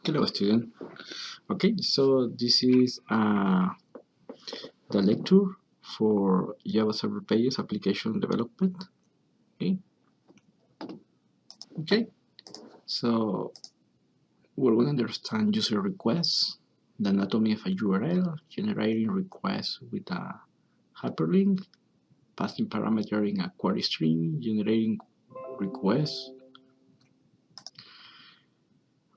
Hello, student. Okay, so this is the lecture for Java Server Pages application development. Okay. So we're going to understand user requests, the anatomy of a URL, generating requests with a hyperlink, passing parameter in a query string, generating requests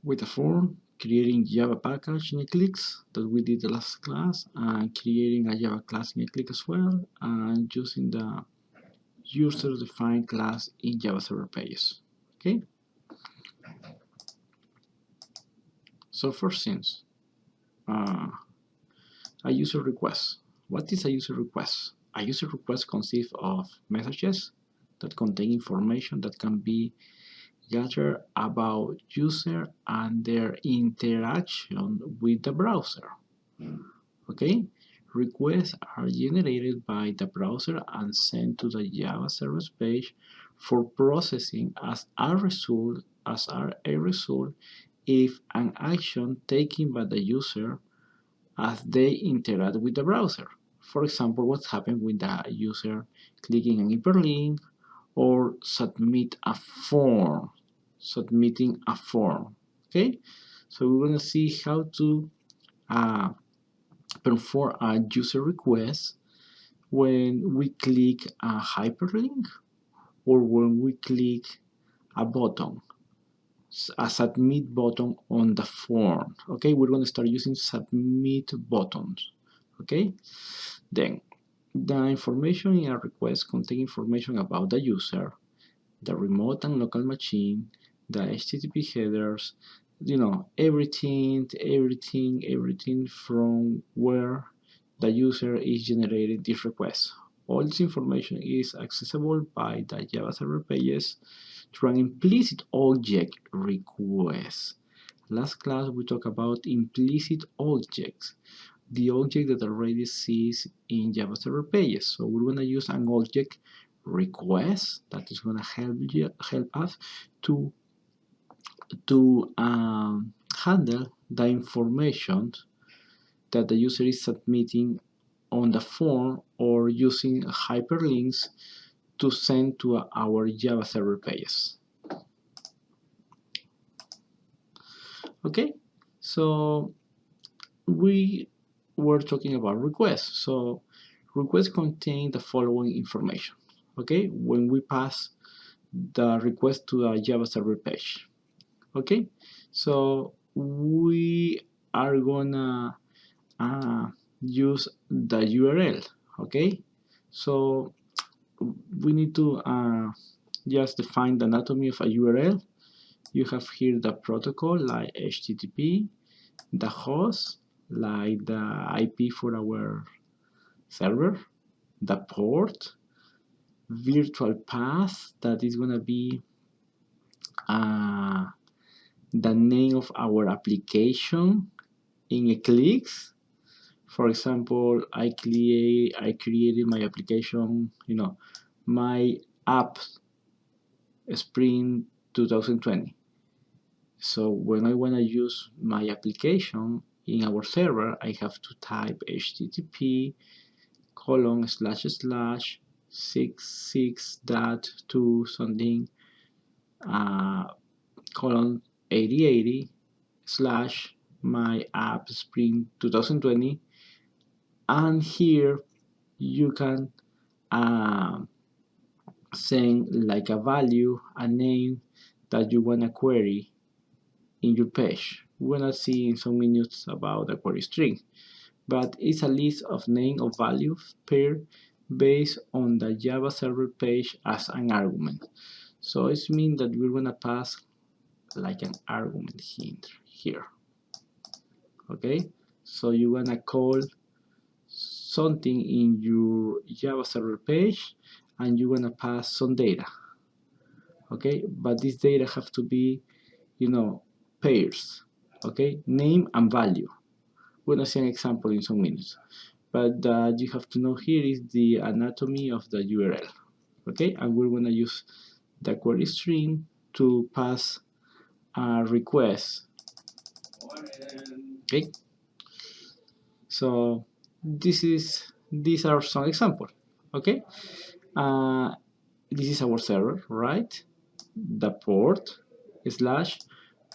with a form, creating Java package in Eclipse that we did the last class, and creating a Java class in Eclipse as well, and using the user-defined class in Java Server Pages. Okay. So first things, a user request. What is a user request? A user request consists of messages that contain information that can be gathered about user and their interaction with the browser. Okay, requests are generated by the browser and sent to the Java service page for processing as a result if an action taken by the user as they interact with the browser. For example, what happens when the user clicking an hyperlink or submitting a form. Okay, so we're going to see how to perform a user request when we click a hyperlink or when we click a button, a submit button on the form. Okay, we're going to start using submit buttons. Okay, then the information in a request contains information about the user, the remote and local machine, the HTTP headers, everything from where the user is generating this request. All this information is accessible by the Java Server Pages through an implicit object request. Last class we talked about implicit objects, the object that already sees in Java Server Pages. So we're going to use an object request that is going to help us to handle the information that the user is submitting on the form or using hyperlinks to send to our Java Server Pages. Okay, so we were talking about requests. So requests contain the following information. Okay, when we pass the request to the Java Server page. Okay, so we are gonna use the URL. Okay, so we need to just define the anatomy of a URL. You have here the protocol like HTTP, the host like the IP for our server, the port, virtual path that is gonna be the name of our application in Eclipse. For example, I created my application, my app Spring 2020. So when I want to use my application in our server, I have to type http ://66.2 something colon 8080 slash my app Spring 2020, and here you can send like a value, a name that you want to query in your page. We're gonna see in some minutes about the query string, but it's a list of name of values paired based on the Java server page as an argument. So it means that we're gonna pass like an argument here. Okay, so you're gonna call something in your Java server page and you're gonna pass some data. Okay, but this data have to be, pairs. Okay, name and value. We're gonna see an example in some minutes, but you have to know here is the anatomy of the URL. Okay, and we're gonna use the query string to pass a request Okay, so these are some examples. Okay, this is our server, right? The port slash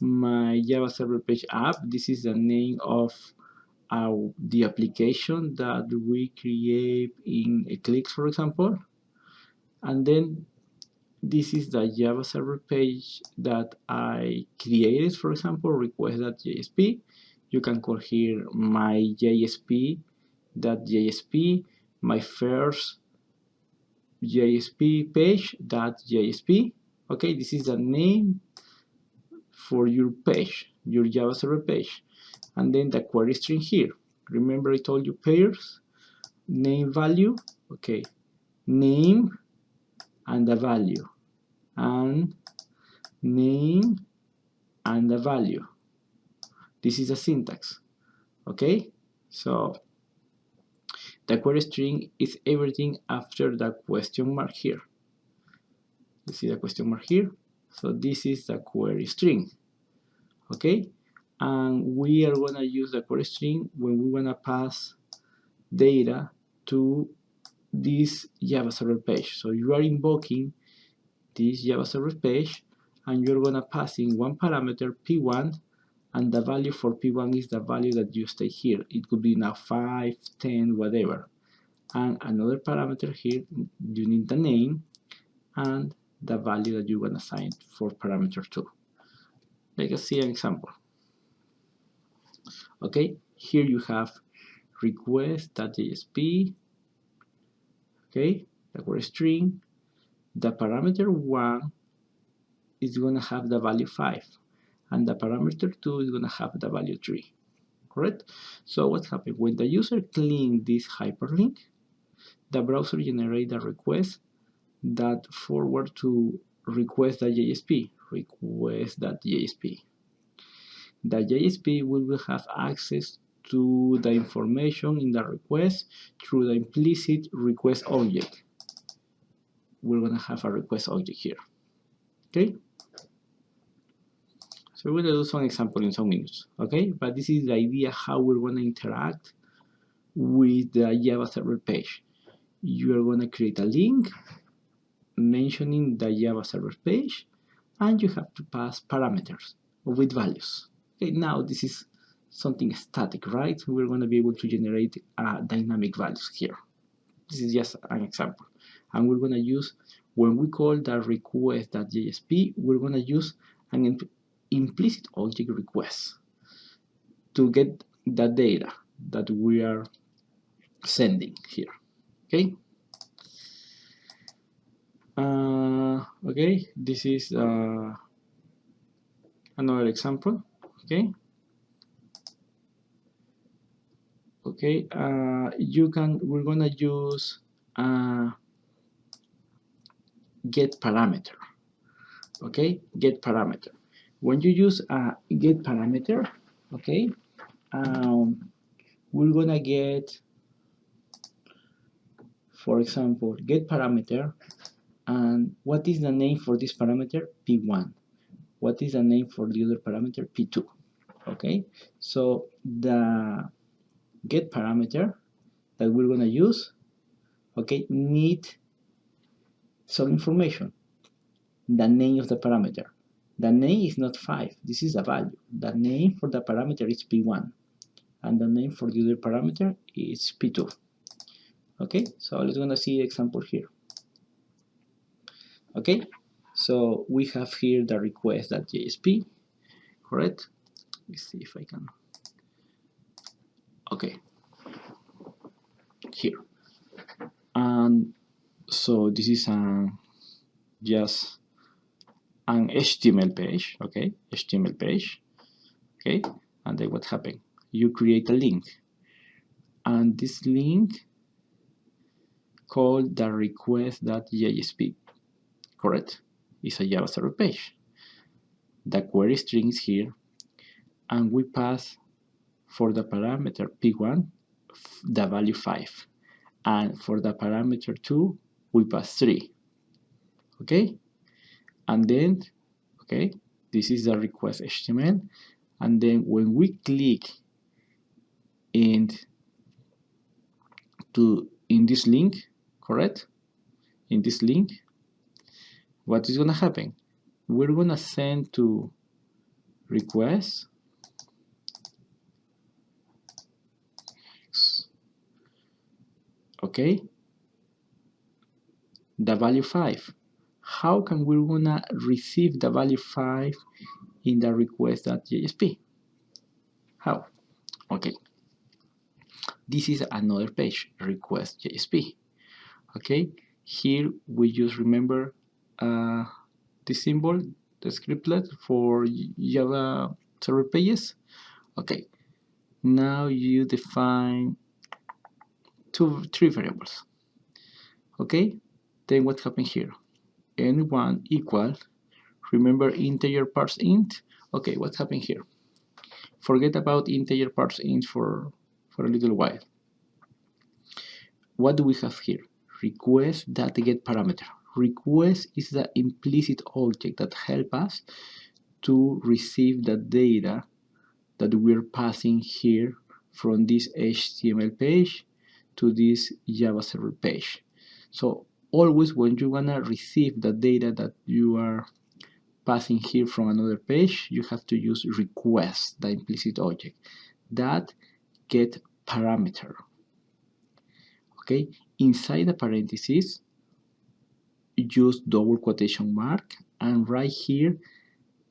my Java server page app. This is the name of the application that we create in Eclipse, for example. And then this is the Java server page that I created, for example, request.jsp. You can call here my JSP.jsp, my first JSP page.jsp. Okay, this is the name for your page, your Java server page. And then the query string here. Remember I told you pairs, name value, okay, name and the value, and name and the value. This is the syntax. Okay, so the query string is everything after the question mark here. You see the question mark here? So this is the query string. Okay, and we are gonna use the query string when we wanna pass data to this Java server page. So you are invoking this Java server page and you're gonna pass in one parameter p1, and the value for p1 is the value that you state here. It could be now 5, 10, whatever. And another parameter here, you need the name and the value that you're gonna assign for parameter 2. Let's see an example. Okay, here you have request.jsp, okay, the query string. The parameter 1 is going to have the value 5, and the parameter 2 is going to have the value 3, correct? So what happened? When the user clicks this hyperlink, the browser generates a request that forward to request.jsp, request.jsp. The JSP will have access to the information in the request through the implicit request object. We're going to have a request object here. Okay, so we're going to do some example in some minutes. Okay, but this is the idea how we're going to interact with the Java server page. You are going to create a link mentioning the Java server page, and you have to pass parameters with values. Okay, now this is something static, right? We're going to be able to generate dynamic values here. This is just an example. And we're going to use, when we call the request.jsp, we're going to use an implicit object request to get the data that we are sending here. Okay. Okay, this is another example. Okay. Okay, we're gonna use get parameter. Okay, get parameter. When you use get parameter, okay, we're gonna get, for example, get parameter, and what is the name for this parameter? P1. What is the name for the other parameter? P2. Okay, so the get parameter that we're gonna use, okay, need some information. The name of the parameter. The name is not 5. This is a value. The name for the parameter is P1, and the name for the other parameter is P2. Okay, so let's gonna see example here. Okay, so we have here the request.jsp, correct? Let's see if I can. Okay, here. And so this is just an HTML page, okay, HTML page, okay, and then what happened? You create a link, and this link called the request.jsp, correct? It's a Java server page. The query string is here, and we pass for the parameter p1 the value 5, and for the parameter 2 we pass 3. Okay, and then, okay, this is the request HTML, and then when we click and in this link, correct? In this link, what is gonna happen? We're gonna send to request okay, the value 5. How can we gonna receive the value 5 in the request.jsp? How? Okay, this is another page, request.jsp. Okay, here we just remember the symbol, the scriptlet for Java server pages. Okay, now you define three variables. Okay, then what happened here? N1 equal, remember integer parse int? Okay, what happened here? Forget about integer parse int for a little while. What do we have here? Request that get parameter. Request is the implicit object that helps us to receive the data that we're passing here from this HTML page to this Java server page. So always when you wanna receive the data that you are passing here from another page, you have to use request, the implicit object that get parameter. Okay, inside the parentheses, use double quotation mark and write here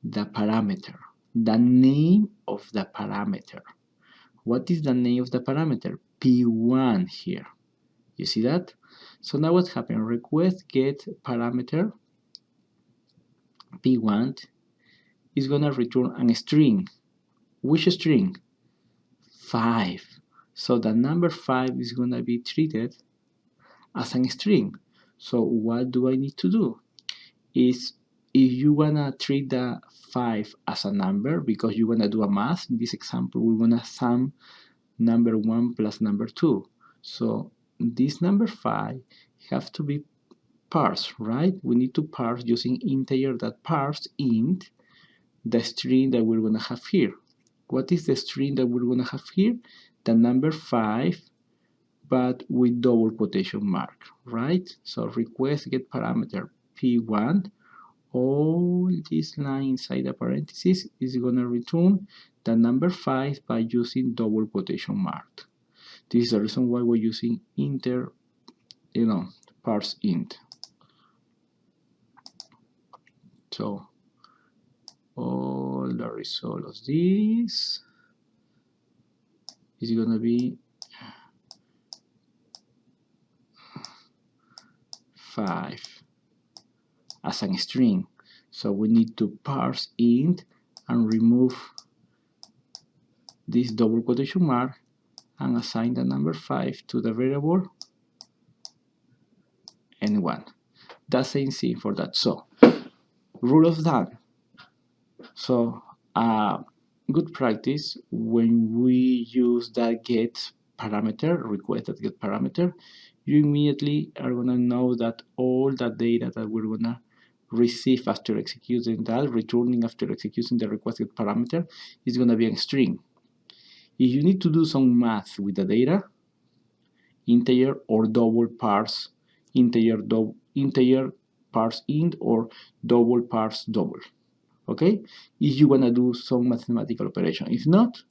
the parameter, the name of the parameter. What is the name of the parameter? P1 here. You see that? So now what happened? Request get parameter P1 is gonna return a string. Which string? 5. So the number 5 is gonna be treated as a string. So what do I need to do? Is if you wanna treat the 5 as a number, because you wanna do a math, in this example we wanna sum number 1 plus number 2. So this number 5 have to be parsed, right? We need to parse using integer that parse int the string that we're gonna have here. What is the string that we're gonna have here? The number 5, but with double quotation mark, right? So request get parameter P1, all this line inside the parentheses is gonna return the number 5 by using double quotation mark. This is the reason why we're using parse int. So all the result of this is gonna be 5 as a string. So we need to parse int and remove this double quotation mark and assign the number 5 to the variable N1. That's the same thing for that. So rule of thumb. So good practice when we use that get parameter, request that get parameter, you immediately are gonna know that all the data that we're gonna receive after executing that, returning after executing the requested parameter, is gonna be a string. If you need to do some math with the data, integer or double parse integer parse int or double parse double. Okay, if you wanna do some mathematical operation. If not,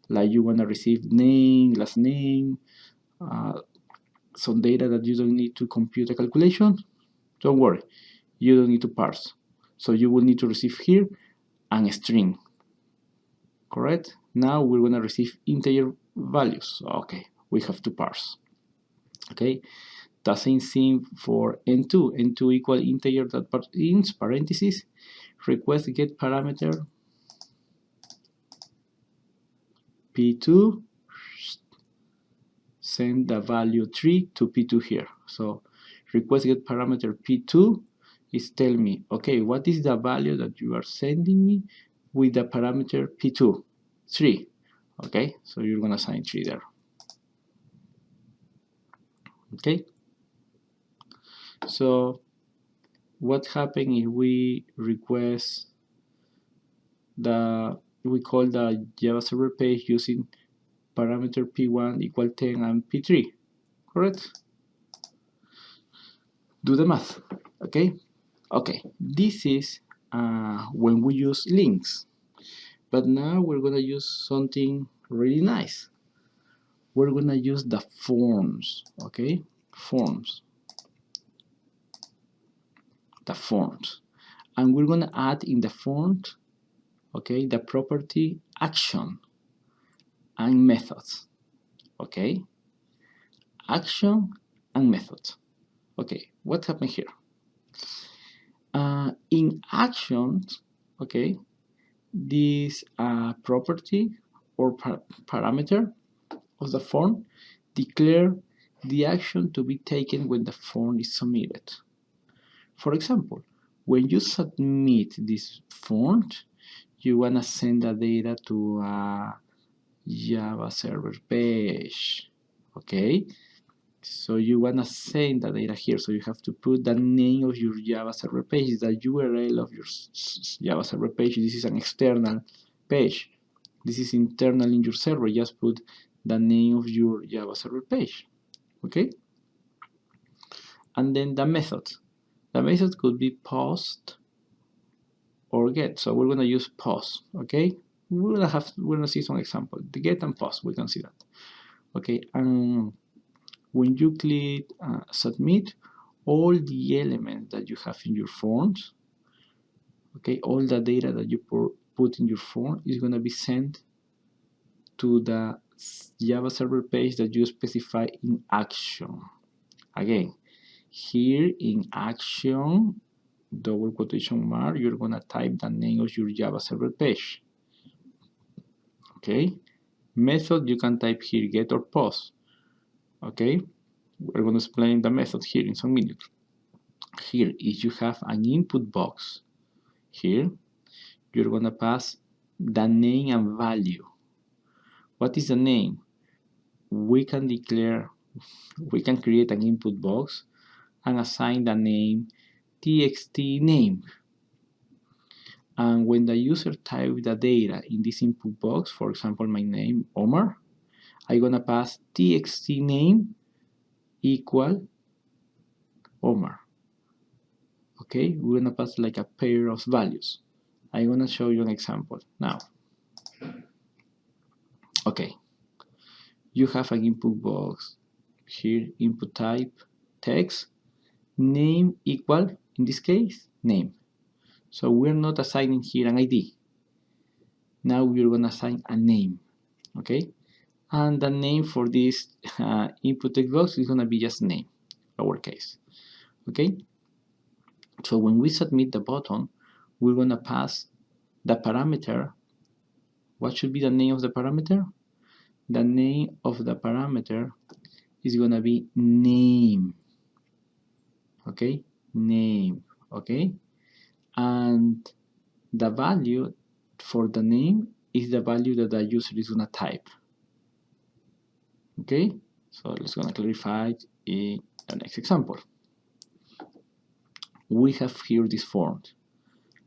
like you wanna receive name, last name, some data that you don't need to compute a calculation, don't worry, you don't need to parse. So you will need to receive here a string, correct? Now we're gonna receive integer values. Okay, we have to parse. Okay, the same thing for n2. n2 equal integer that parse int parentheses request get parameter p2, send the value 3 to p2 here. So request get parameter p2 is tell me, okay, what is the value that you are sending me with the parameter p2? 3. Okay, so you're gonna assign 3 there. Okay, so what happens if we request we call the Java server page using parameter p1 equal 10 and p3, correct? Do the math, okay? Okay, this is when we use links, but now we're gonna use something really nice. We're gonna use the forms, okay? Forms, the forms, and we're gonna add in the forms, okay, the property action and methods, okay? Action and methods. Okay, what happened here? In actions, okay, this property or parameter of the form declare the action to be taken when the form is submitted. For example, when you submit this form, you wanna send the data to a Java server page, okay? So you wanna send the data here, so you have to put the name of your Java server page, the URL of your Java server page. This is an external page. This is internal in your server. Just put the name of your Java server page, okay? And then the method. The method could be post or get. So we're gonna use post, okay? We're gonna see some example. The get and post, we can see that, okay? And when you click submit, all the elements that you have in your forms, okay, all the data that you put in your form is going to be sent to the Java server page that you specify in action. Again, here in action, double quotation mark, you're going to type the name of your Java server page. Okay, method, you can type here get or post. Okay, we're going to explain the method here in some minutes. Here, if you have an input box here, you're going to pass the name and value. What is the name? We can create an input box and assign the name txt name. And when the user types the data in this input box, for example, my name, Omar, I'm going to pass txt name equal Omar. Okay, we're going to pass like a pair of values. I'm going to show you an example now. Okay, you have an input box here, input type, text, name equal, in this case, name. So we're not assigning here an ID. Now we're going to assign a name, okay? And the name for this input text box is going to be just name, lowercase, okay? So when we submit the button, we're going to pass the parameter. What should be the name of the parameter? The name of the parameter is going to be name, okay? Name, okay? And the value for the name is the value that the user is going to type, okay? So let's going to clarify it in the next example. We have here this form: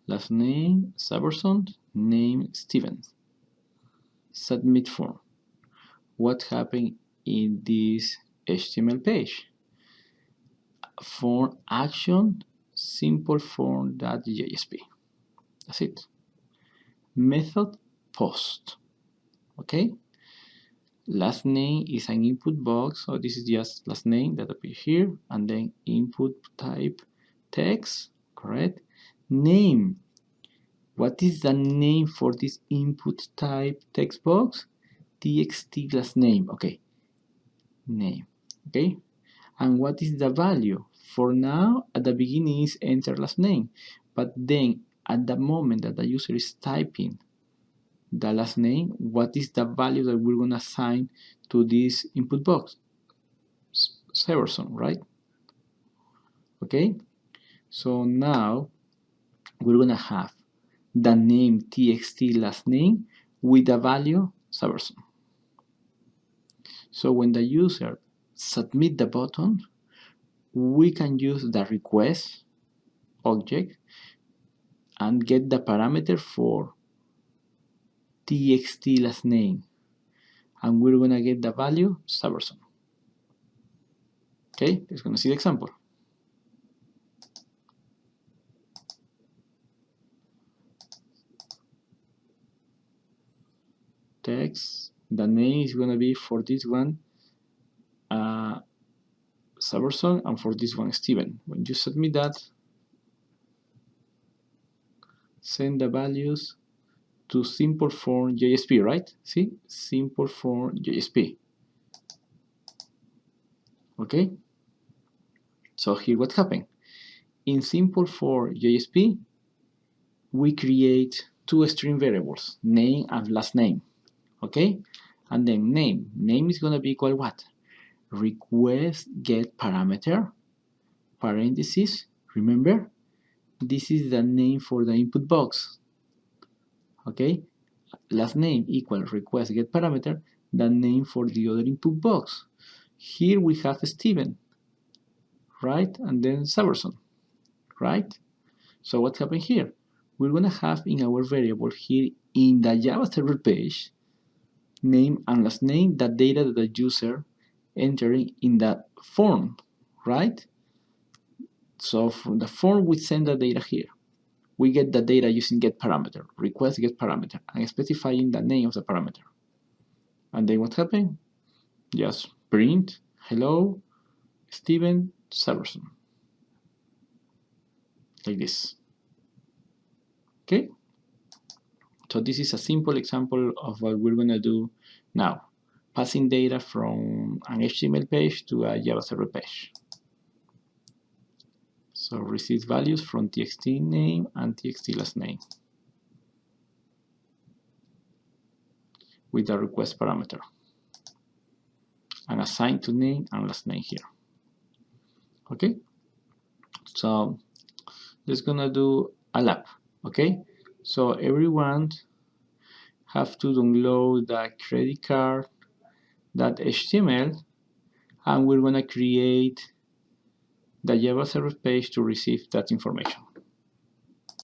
last name Saberson, name Stevens, submit form. What happened in this HTML page? Form action simple form.jsp. That's it. Method post. Okay. Last name is an input box, so this is just last name that appears here, and then input type text, correct? Name. What is the name for this input type text box? Txt last name. Okay. Name. Okay. And what is the value? For now, at the beginning is enter last name, but then at the moment that the user is typing the last name, what is the value that we're going to assign to this input box? Severson, right? Okay, so now we're going to have the name txt last name with the value Severson. So when the user submit the button, we can use the request object and get the parameter for txt last name. and we're gonna get the value Saberson. Okay, let's gonna see the example. Text, the name is gonna be for this one Saberson, and for this one Steven. When you submit that, send the values to simple form JSP, right? See, simple form JSP. Okay, so here what happened. In simple form JSP, we create two string variables, name and last name. Okay, and then name is gonna be equal what? Request get parameter, parentheses, remember, this is the name for the input box. Okay, last name equal request get parameter, the name for the other input box. Here we have Steven, right? And then Saberson, right? So what happened here? We're gonna have in our variable here in the Java server page, name and last name, the data that the user entering in that form, right? So from the form we send the data here. We get the data using get parameter, request get parameter, and specifying the name of the parameter. And then what happened? Just print hello Steven Saberson, like this. Okay, so this is a simple example of what we're gonna do now, passing data from an HTML page to a Java server page. So receive values from txt name and txt last name with the request parameter, and assign to name and last name here. Okay, so let's gonna do a lab. Okay, so everyone have to download the credit card.html, and we're gonna create the Java server page to receive that information.